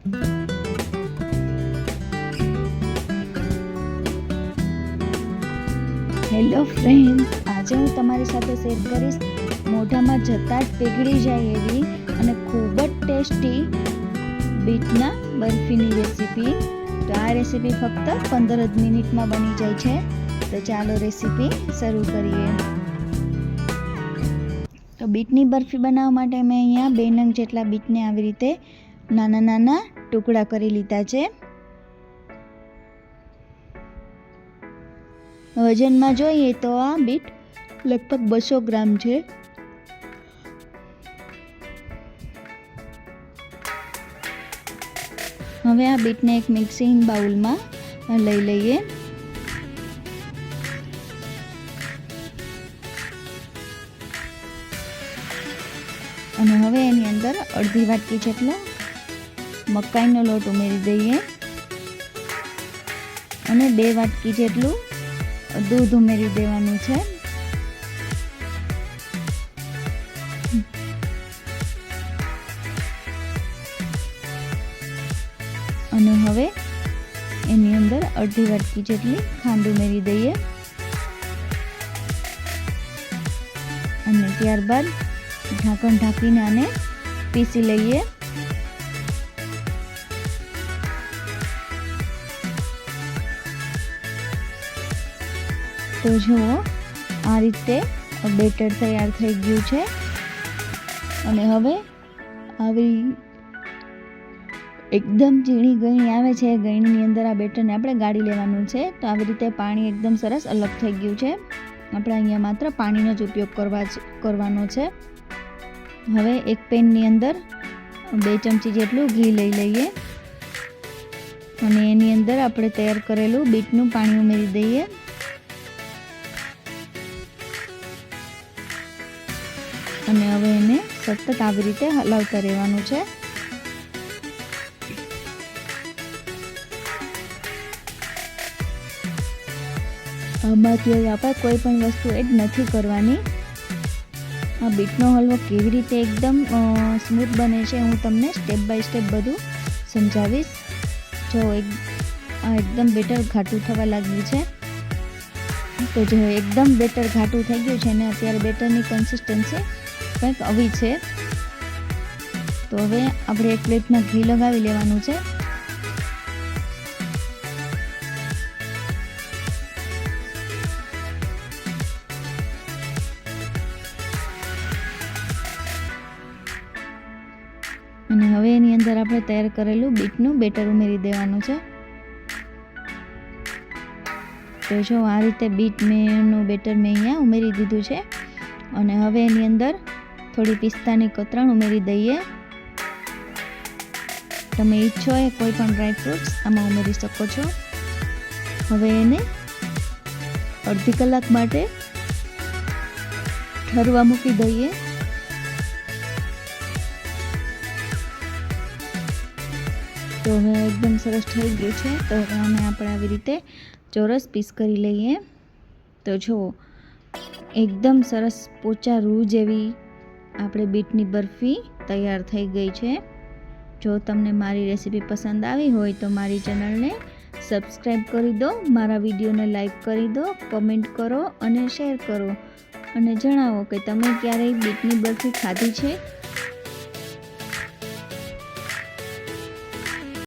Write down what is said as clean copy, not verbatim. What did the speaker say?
Hello friends, આજે હું તમારી સાથે શેર કરીશ મોઢામાં જતાં જ પીગળી જાય એવી અને ખૂબ જ ટેસ્ટી બીટના બરફીની રેસીપી. તો આ રેસીપી ફક્ત 15 જ મિનિટમાં બની જાય છે. તો ચાલો રેસીપી શરૂ કરીએ. તો બીટની બરફી બનાવવા માટે મેં અહીંયા 2 નંગ જેટલા બીટને આવી રીતે નાના નાના ટુકડા કરી લીધા છે. વજનમાં જોઈએ તો આ બીટ લગભગ 200 ગ્રામ છે. હવે આ બીટને એક મિક્સિંગ બાઉલમાં લઈ લઈએ. અને હવે એની અંદર અડધી વાટકી જેટલો મકાઈનો લોટ ઉમેરી દઈએ અને 2 વાટકી જેટલું દૂધ ઉમેરી દેવાનું છે. અને હવે એની અંદર અડધી વાટકી જેટલી ખાંડ ઉમેરી દઈએ અને ત્યારબાદ ઢાંકણ ઢાંકીને આને પીસી લઈએ. તો જુઓ, આ રીતે બેટર તૈયાર થઈ ગયું છે. અને હવે આવી એકદમ ઝીણી ગળી આવે છે, ગળણીની અંદર આ બેટરને આપણે ગાળી લેવાનું છે. તો આવી રીતે પાણી એકદમ સરસ અલગ થઈ ગયું છે. આપણે અહીંયા માત્ર પાણીનો જ ઉપયોગ કરવાનો છે. હવે એક પેનની અંદર 2 ચમચી જેટલું ઘી લઈ લઈએ અને એની અંદર આપણે તૈયાર કરેલું બીટનું પાણી ઉમેરી દઈએ. અને હવે એને સતત આવી રીતે હલાવતા રહેવાનું છે. આમાંથી આપણે કોઈ પણ વસ્તુ એડ નથી કરવાની. આ બીટનો હલવો કેવી રીતે એકદમ સ્મૂથ બને છે હું તમને સ્ટેપ બાય સ્ટેપ બધું સમજાવીશ. જો આ એકદમ બેટર ઘાટું થવા લાગ્યું છે. તો જો એકદમ બેટર ઘાટું થઈ ગયું છે ને અત્યારે બેટરની કન્સિસ્ટન્સી કંઈક આવી છે. તો હવે આપણે એક પ્લેટમાં ઘી લગાવી લેવાનું છે. અને હવે એની અંદર આપણે તૈયાર કરેલું બીટનું બેટર ઉમેરી દેવાનું છે. તો જો આ રીતે બીટનું બેટર મેં અહીંયા ઉમેરી દીધું છે. અને હવે એની અંદર થોડી પિસ્તાની કતરણ ઉમેરી દઈએ. તમે ઈચ્છો એ કોઈ પણ ડ્રાયફ્રૂટ્સ આમાં ઉમેરી શકો છો. હવે એને અડધી કલાક માટે ઠરવા મૂકી દઈએ. તો હવે એકદમ સરસ થઈ ગયું છે. તો હવે આને આપણે આવી રીતે ચોરસ પીસ કરી લઈએ. તો જુઓ, એકદમ સરસ પોચા રૂ જેવી આપણે બીટની બરફી તૈયાર થઈ ગઈ છે. જો તમને મારી રેસીપી પસંદ આવી હોય તો મારી ચેનલને સબસ્ક્રાઈબ કરી દો, મારા વિડીયોને લાઈક કરી દો, કમેન્ટ કરો અને શેર કરો અને જણાવો કે તમે ક્યારેય બીટની બરફી ખાધી છે